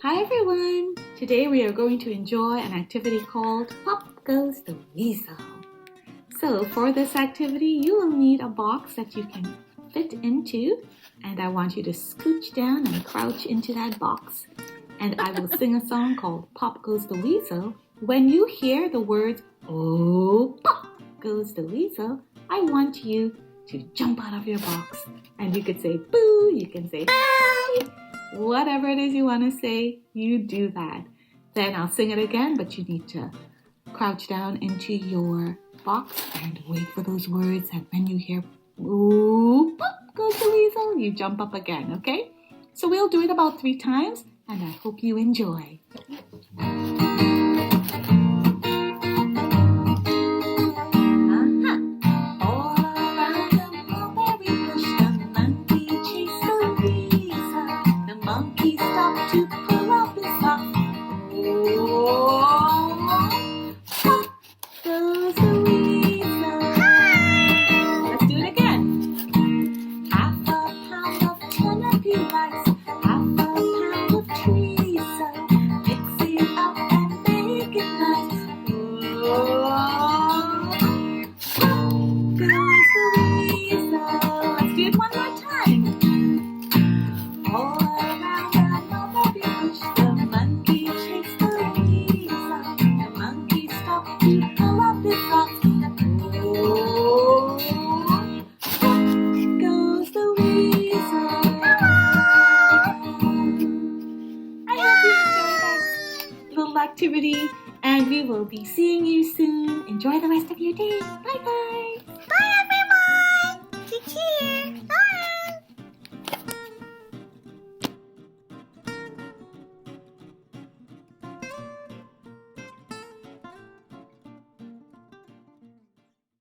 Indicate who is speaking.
Speaker 1: Hi everyone! Today we are going to enjoy an activity called Pop Goes the Weasel. So for this activity, you will need a box that you can fit into, and I want you to scooch down and crouch into that box. And I will sing a song called Pop Goes the Weasel. When you hear the words, oh, pop goes the weasel, I want you to jump out of your box. And you could say boo, you can say bye. Whatever it is you want to say, you do that. Then I'll sing it again, but you need to crouch down into your box and wait for those words. And when you hear, ooh, pop goes the weasel, you jump up again, okay? So we'll do it about 3 times, and I hope you enjoy. Monkey stopped to pull up his sock. Oh, pop goes the weasel. Let's do it again. Half a pound of turnip he likes, half a pound of treacle. Mix it up and make it nice. Oh, pop goes the weasel. Let's do it one more time. All around another bush, the monkey chased the weasel. The monkey stopped to pull up his socks. Oh, pop goes the weasel. I hope you enjoyed that little activity, and we will be seeing you soon. Enjoy the rest of your day. Bye-bye.
Speaker 2: Bye, everyone.